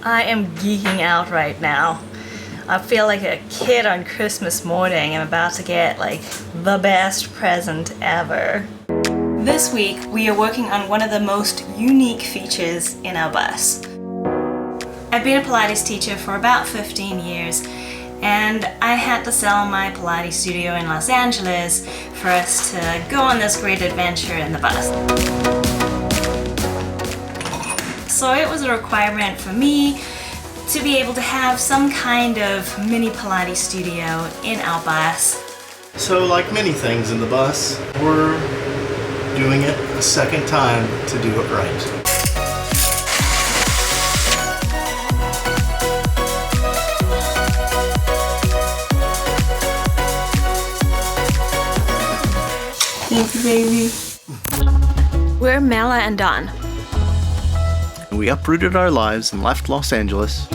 I am geeking out right now. I feel like a kid on Christmas morning. I'm about to get like the best present ever. This week we are working on one of the most unique features in our bus. I've been a Pilates teacher for about 15 years, and I had to sell my Pilates studio in Los Angeles for us to go on this great adventure in the bus. So it was a requirement for me to be able to have some kind of mini Pilates studio in our bus. So like many things in the bus, we're doing it a second time to do it right. Thank you, baby. We're Mela and Don. We uprooted our lives and left Los Angeles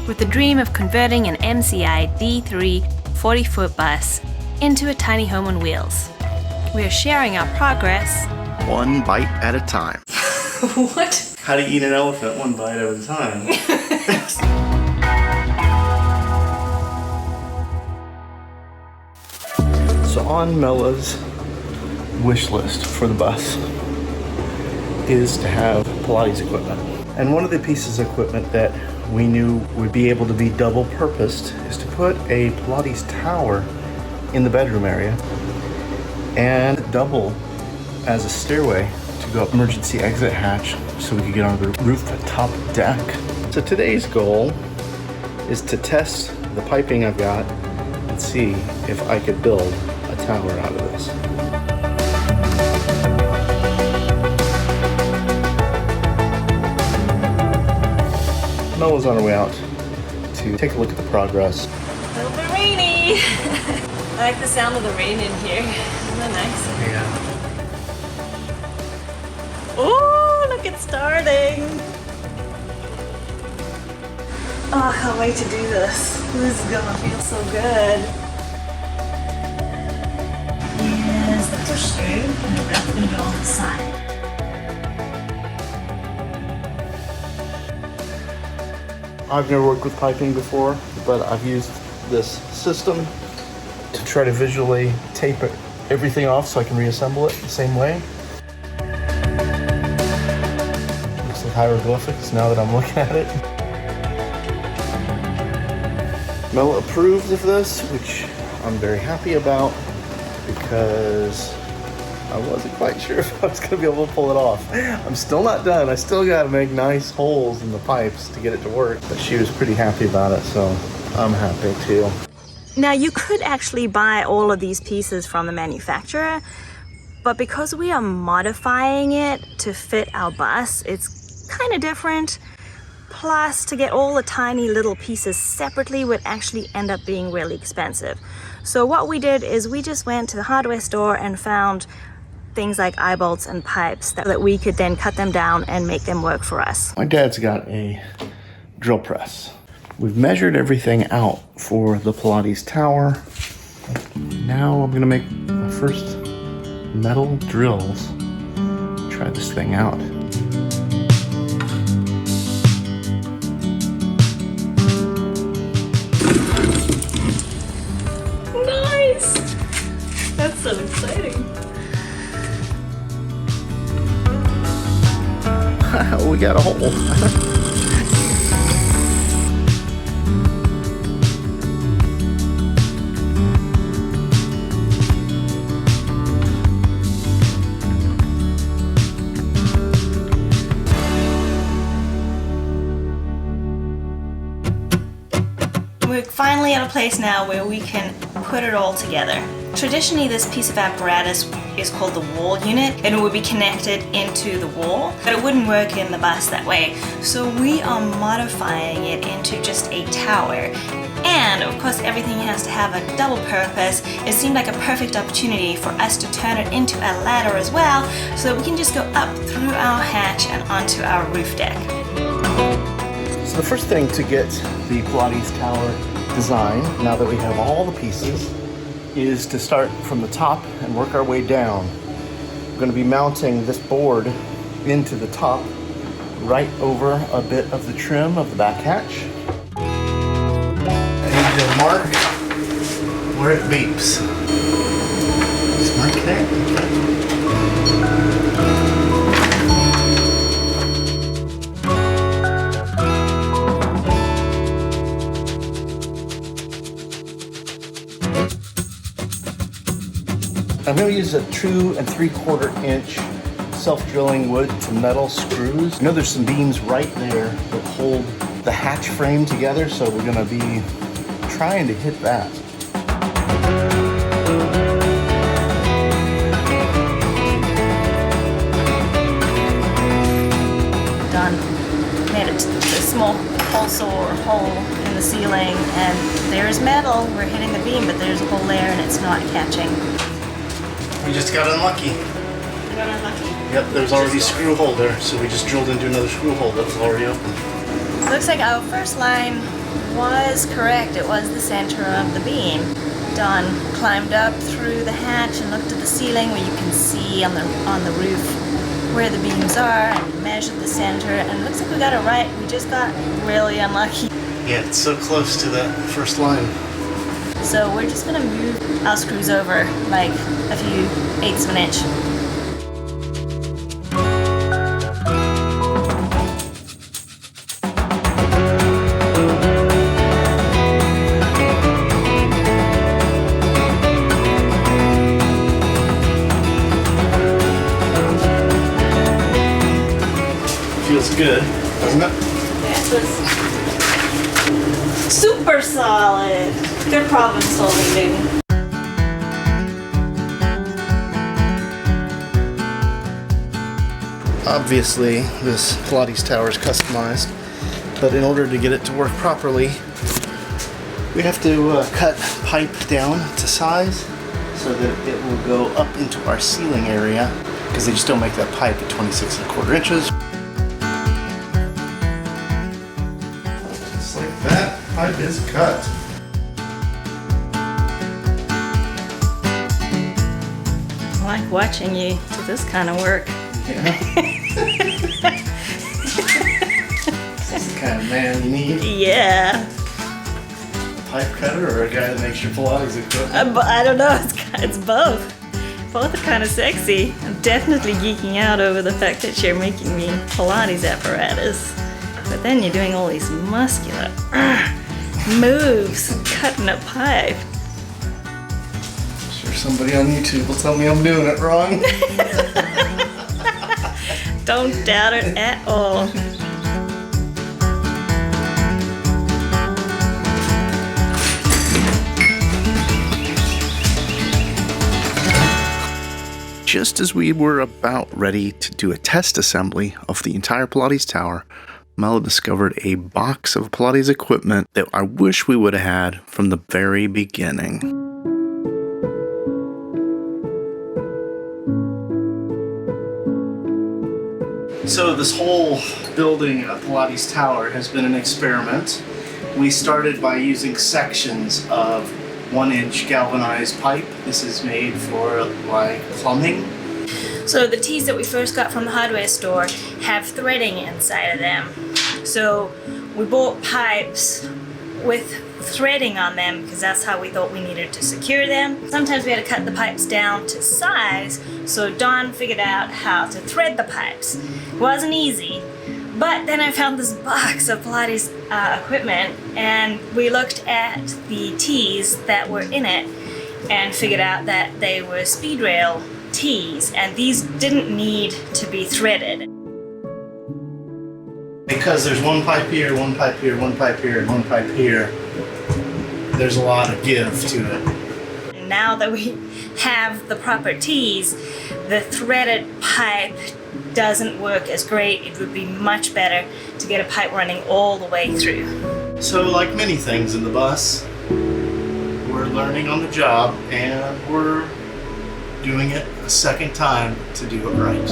with the dream of converting an MCI D3 40-foot bus into a tiny home on wheels. We are sharing our progress one bite at a time. What? How to eat an elephant one bite at a time. So on Mela's wish list for the bus is to have Pilates equipment. And one of the pieces of equipment that we knew would be able to be double purposed is to put a Pilates tower in the bedroom area and double as a stairway to go up emergency exit hatch so we could get on the roof top deck. So today's goal is to test the piping I've got and see if I could build a tower out of this. Mela's on her way out to take a look at the progress. A little bit rainy. I like the sound of the rain in here. Isn't that nice? Yeah. Oh, look, it's starting. Oh, I can't wait to do this. This is gonna feel so good. Yes, that's our screw. And that's gonna go on the side. I've never worked with piping before, but I've used this system to try to visually tape everything off so I can reassemble it the same way. Looks like hieroglyphics now that I'm looking at it. Mela approved of this, which I'm very happy about because I wasn't quite sure if I was going to be able to pull it off. I'm still not done. I still got to make nice holes in the pipes to get it to work. But she was pretty happy about it, so I'm happy too. Now, you could actually buy all of these pieces from the manufacturer, but because we are modifying it to fit our bus, it's kind of different. Plus, to get all the tiny little pieces separately would actually end up being really expensive. So what we did is we just went to the hardware store and found things like eye bolts and pipes that we could then cut them down and make them work for us. My dad's got a drill press. We've measured everything out for the Pilates tower. Now I'm gonna make my first metal drills. Try this thing out. Nice! That's so exciting. We got a hole. We're finally at a place now where we can put it all together. Traditionally, this piece of apparatus is called the wall unit, and it would be connected into the wall, but it wouldn't work in the bus that way. So we are modifying it into just a tower. And of course, everything has to have a double purpose. It seemed like a perfect opportunity for us to turn it into a ladder as well, so that we can just go up through our hatch and onto our roof deck. So the first thing to get the Pilates tower designed, now that we have all the pieces, is to start from the top and work our way down. We're going to be mounting this board into the top right over a bit of the trim of the back hatch. I need to mark where it beeps. Just mark it there. I'm going to use a 2 3/4 inch self-drilling wood to metal screws. I know there's some beams right there that hold the hatch frame together, so we're going to be trying to hit that. Done. Made it to the small hole in the ceiling, and there's metal. We're hitting the beam, but there's a hole there and it's not catching. We just got unlucky. You got unlucky? Yep, there's already a screw hole there, so we just drilled into another screw hole that was already open. Looks like our first line was correct. It was the center of the beam. Don climbed up through the hatch and looked at the ceiling where you can see on the roof where the beams are, and measured the center, and it looks like we got it right. We just got really unlucky. Yeah, it's so close to that first line. So we're just gonna move our screws over like a few eighths of an inch. Feels good, doesn't it? Yeah, so it's super solid. Good problem solving, baby. Obviously, this Pilates tower is customized, but in order to get it to work properly, we have to cut pipe down to size so that it will go up into our ceiling area, because they just don't make that pipe at 26 1/4 inches. Just like that, pipe is cut. I like watching you do this kind of work. Yeah. This is the kind of man you need. Yeah. A pipe cutter or a guy that makes your Pilates equipment? I don't know, it's both. Both are kind of sexy. I'm definitely geeking out over the fact that you're making me Pilates apparatus. But then you're doing all these muscular moves, cutting a pipe. Sure, somebody on YouTube will tell me I'm doing it wrong. Don't doubt it at all. Just as we were about ready to do a test assembly of the entire Pilates tower, Mela discovered a box of Pilates equipment that I wish we would have had from the very beginning. So this whole building a Pilates tower has been an experiment. We started by using sections of 1-inch galvanized pipe. This is made for like plumbing. So the tees that we first got from the hardware store have threading inside of them. So we bought pipes with threading on them because that's how we thought we needed to secure them. Sometimes we had to cut the pipes down to size, so Dawn figured out how to thread the pipes. It wasn't easy, but then I found this box of Pilates equipment, and we looked at the tees that were in it and figured out that they were speed rail tees, and these didn't need to be threaded. Because there's one pipe here, one pipe here, one pipe here, and one pipe here, there's a lot of give to it. Now that we have the proper tees, the threaded pipe doesn't work as great. It would be much better to get a pipe running all the way through. So like many things in the bus, we're learning on the job and we're doing it a second time to do it right.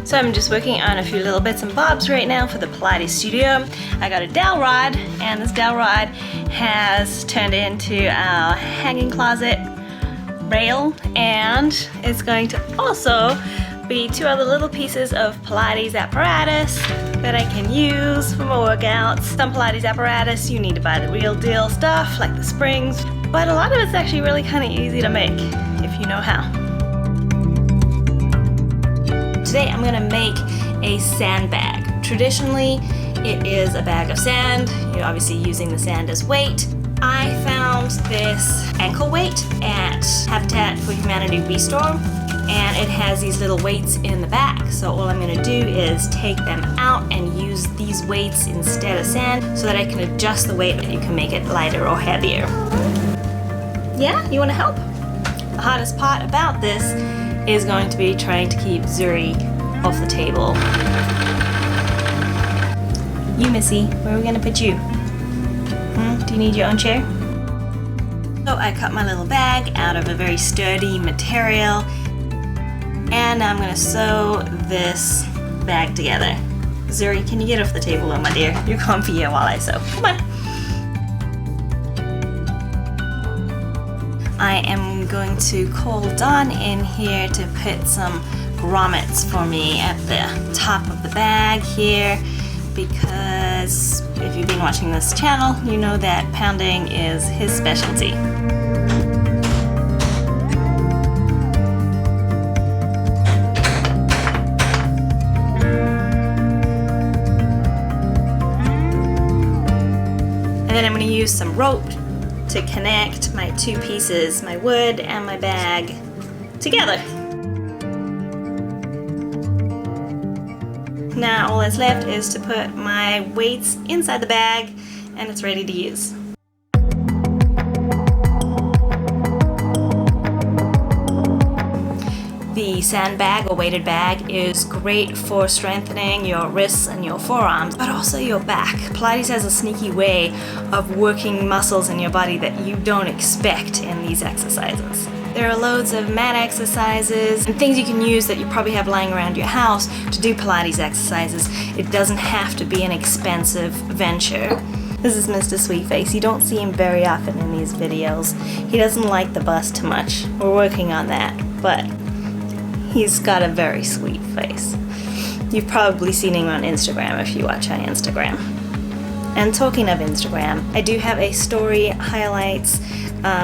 So I'm just working on a few little bits and bobs right now for the Pilates studio. I got a dowel rod, and this dowel rod has turned into our hanging closet rail, and it's going to also be 2 other little pieces of Pilates apparatus that I can use for my workouts. Some Pilates apparatus you need to buy the real deal stuff like the springs, but a lot of it's actually really kind of easy to make if you know how. Today I'm gonna make a sandbag. Traditionally it is a bag of sand. You're obviously using the sand as weight. I found this ankle weight at Habitat for Humanity Restore, and it has these little weights in the back. So all I'm gonna do is take them out and use these weights instead of sand so that I can adjust the weight and you can make it lighter or heavier. Yeah, you wanna help? The hardest part about this is going to be trying to keep Zuri off the table. You, Missy, where are we gonna put you? Do you need your own chair? So I cut my little bag out of a very sturdy material, and now I'm gonna sew this bag together. Zuri, can you get off the table, my dear? You're comfier while I sew. Come on. I am going to call Dawn in here to put some grommets for me at the top of the bag here, because if you've been watching this channel, you know that pounding is his specialty. And then I'm going to use some rope to connect my 2 pieces, my wood and my bag, together. Now all that's left is to put my weights inside the bag, and it's ready to use. The sandbag or weighted bag is great for strengthening your wrists and your forearms, but also your back. Pilates has a sneaky way of working muscles in your body that you don't expect in these exercises. There are loads of mat exercises and things you can use that you probably have lying around your house to do Pilates exercises. It doesn't have to be an expensive venture. This is Mr. Sweetface. You don't see him very often in these videos. He doesn't like the bus too much. We're working on that, but he's got a very sweet face. You've probably seen him on Instagram if you watch my Instagram. And talking of Instagram, I do have a story highlights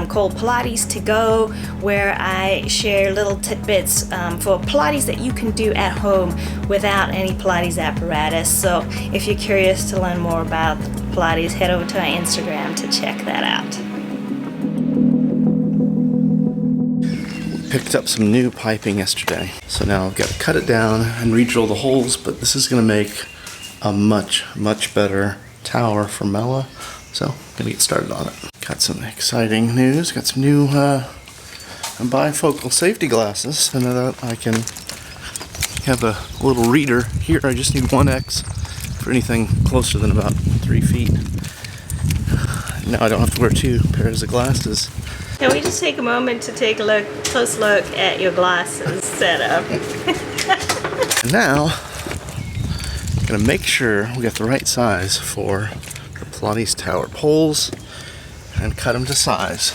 called Pilates to Go, where I share little tidbits for Pilates that you can do at home without any Pilates apparatus. So if you're curious to learn more about Pilates, head over to our Instagram to check that out. Picked up some new piping yesterday. So now I've got to cut it down and re-drill the holes, but this is going to make a much better tower for Mella. So I'm gonna get started on it. Got some exciting news. Got some new bifocal safety glasses, so now that I can have a little reader here. I just need 1x for anything closer than about 3 feet. Now I don't have to wear 2 pairs of glasses. Can we just take a moment to take a close look at your glasses setup? And now I'm gonna make sure we got the right size for the Pilates tower poles and cut them to size.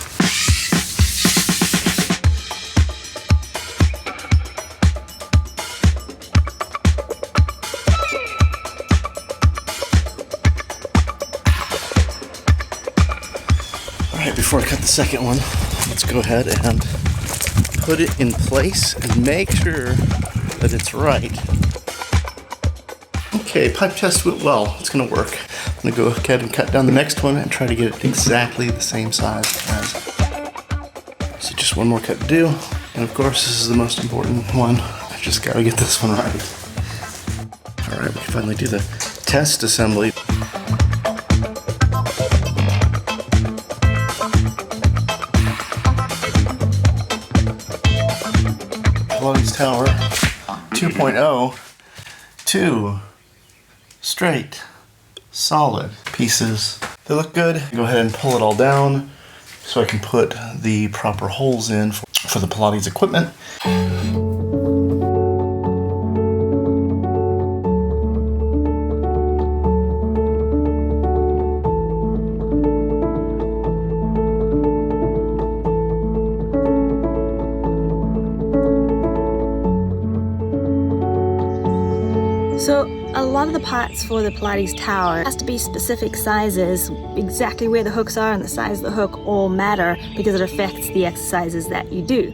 Alright, before I cut the second one, let's go ahead and put it in place and make sure that it's right. Okay, pipe test went well. It's gonna work. I'm gonna go ahead and cut down the next one and try to get it exactly the same size as. So just one more cut to do. And of course, this is the most important one. I just gotta get this one right. All right, we can finally do the test assembly. Pilates Tower 2.0, 2 straight, solid pieces. They look good. Go ahead and pull it all down so I can put the proper holes in for the Pilates equipment. So a lot of the parts for the Pilates tower has to be specific sizes. Exactly where the hooks are and the size of the hook all matter because it affects the exercises that you do.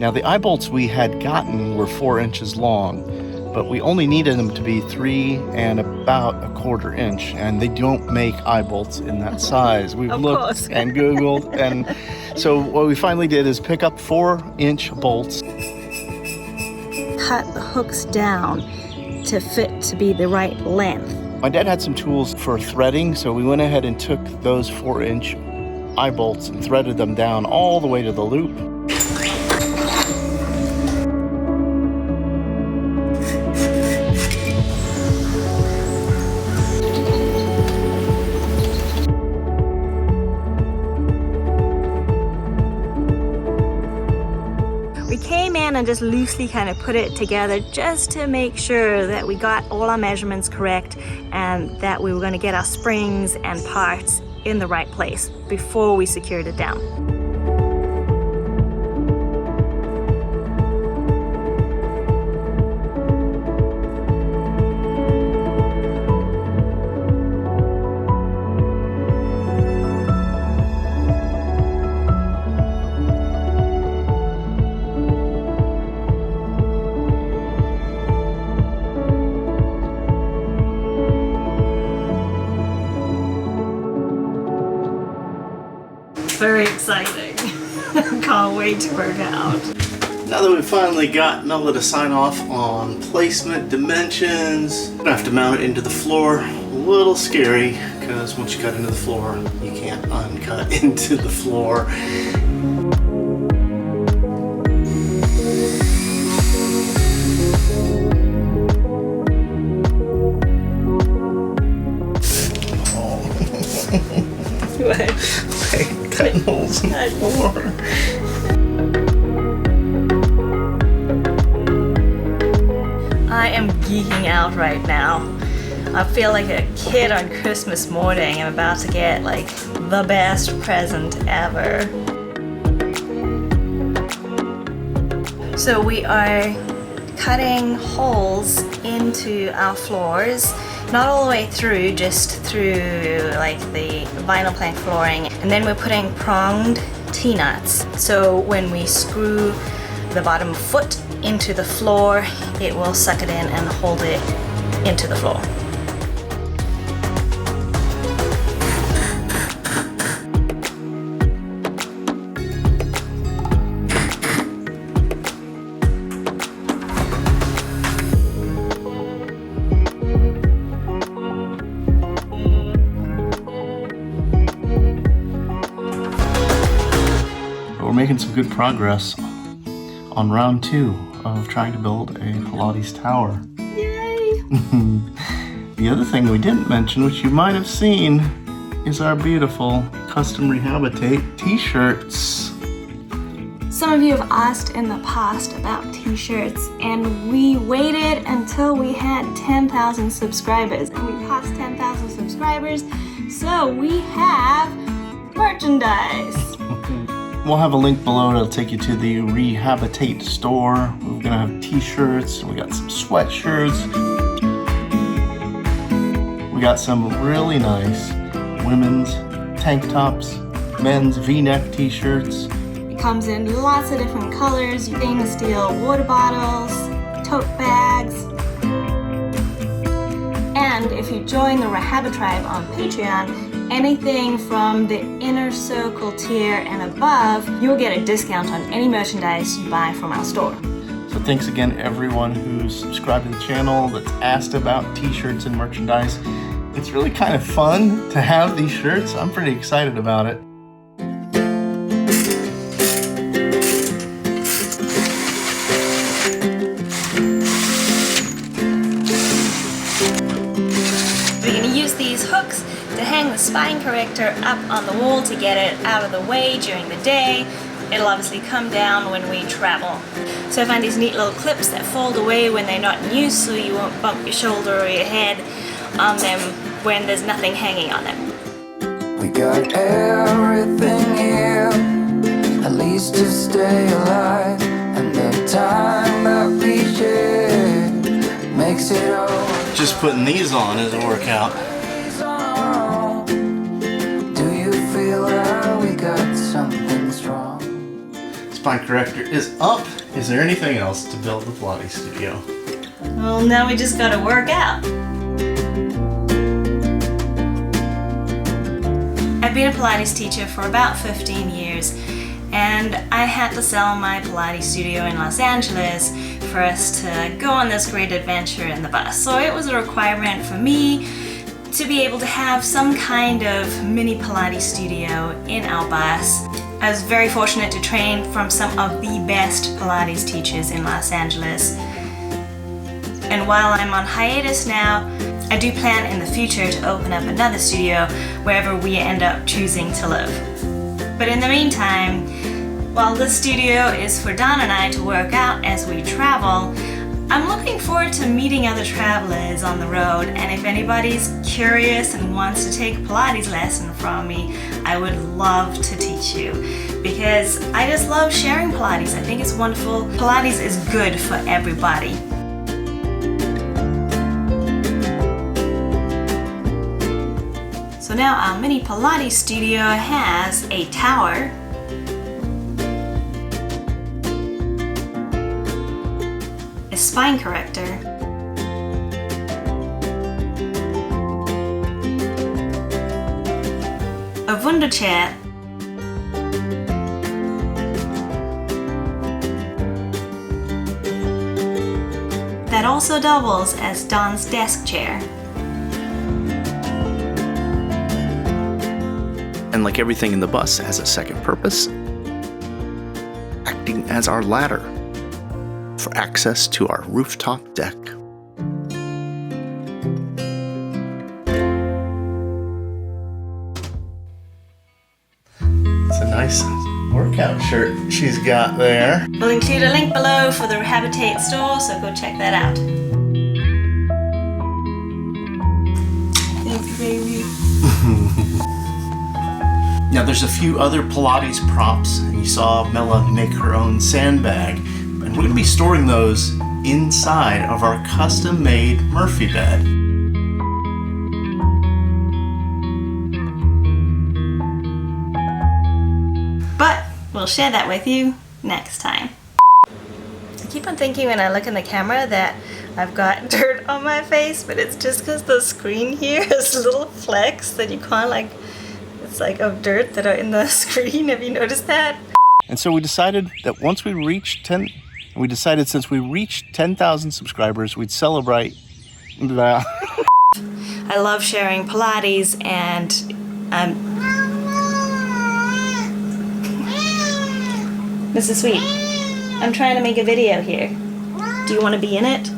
Now the eye bolts we had gotten were 4 inches long, but we only needed them to be 3 and about 1/4 inch, and they don't make eye bolts in that size. We've looked and Googled, and so what we finally did is pick up 4-inch bolts. Cut the hooks down to fit to be the right length. My dad had some tools for threading, so we went ahead and took those 4-inch eye bolts and threaded them down all the way to the loop. We came in and just loosely kind of put it together just to make sure that we got all our measurements correct and that we were going to get our springs and parts in the right place before we secured it down. Very exciting. Can't wait to work out. Now that we've finally got Mela to sign off on placement, dimensions, I'm gonna have to mount it into the floor. A little scary, because once you cut into the floor, you can't uncut into the floor. Cutting holes in the floor. I am geeking out right now. I feel like a kid on Christmas morning. I'm about to get like the best present ever. So we are cutting holes into our floors. Not all the way through, just through like the vinyl plank flooring. And then we're putting pronged T-nuts. So when we screw the bottom foot into the floor, it will suck it in and hold it into the floor. We're making some good progress on round 2 of trying to build a Pilates tower. Yay! The other thing we didn't mention, which you might have seen, is our beautiful custom Rehabitate t-shirts. Some of you have asked in the past about t-shirts, and we waited until we had 10,000 subscribers, and we passed 10,000 subscribers, so we have merchandise. We'll have a link below that'll take you to the Rehabitate store. We're gonna have t-shirts, we got some sweatshirts. We got some really nice women's tank tops, men's v-neck t-shirts. It comes in lots of different colors, stainless steel water bottles, tote bags. And if you join the Rehabit Tribe on Patreon, anything from the inner circle tier and above, you'll get a discount on any merchandise you buy from our store. So thanks again everyone who's subscribed to the channel, that's asked about t-shirts and merchandise. It's really kind of fun to have these shirts. I'm pretty excited about it. We're going to use these hooks to hang the spine corrector up on the wall to get it out of the way during the day. It'll obviously come down when we travel. So I find these neat little clips that fold away when they're not in use, so you won't bump your shoulder or your head on them when there's nothing hanging on them. We got everything here, at least to stay alive, and the time that we share makes it just putting these on is a workout. Do you feel how we got something strong? Spine Corrector is up. Is there anything else to build the Pilates studio? Well, now we just gotta work out. I've been a Pilates teacher for about 15 years, and I had to sell my Pilates studio in Los Angeles for us to go on this great adventure in the bus. So it was a requirement for me to be able to have some kind of mini Pilates studio in our bus. I was very fortunate to train from some of the best Pilates teachers in Los Angeles. And while I'm on hiatus now, I do plan in the future to open up another studio wherever we end up choosing to live. But in the meantime, while this studio is for Don and I to work out as we travel, I'm looking forward to meeting other travelers on the road, and if anybody's curious and wants to take a Pilates lesson from me, I would love to teach you, because I just love sharing Pilates. I think it's wonderful. Pilates is good for everybody. So now our mini Pilates studio has a tower, a spine corrector, a Wunder chair, that also doubles as Don's desk chair. And like everything in the bus has a second purpose, acting as our ladder for access to our rooftop deck. It's a nice workout shirt she's got there. We'll include a link below for the Rehabilitate store, so go check that out. Thanks, baby. Now there's a few other Pilates props, and you saw Mela make her own sandbag, and we're going to be storing those inside of our custom-made Murphy bed. But we'll share that with you next time. I keep on thinking when I look in the camera that I've got dirt on my face, but it's just because the screen here has little flecks that you can't it's like of dirt that are in the screen. Have you noticed that? And so we decided that since we reached 10,000 subscribers, we'd celebrate. I love sharing Pilates, and Mrs. Sweet, I'm trying to make a video here. Do you want to be in it?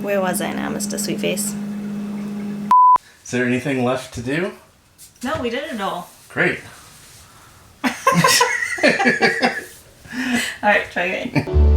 Where was I now, Mr. Sweetface? Is there anything left to do? No, we did it all. Great. Alright, try again.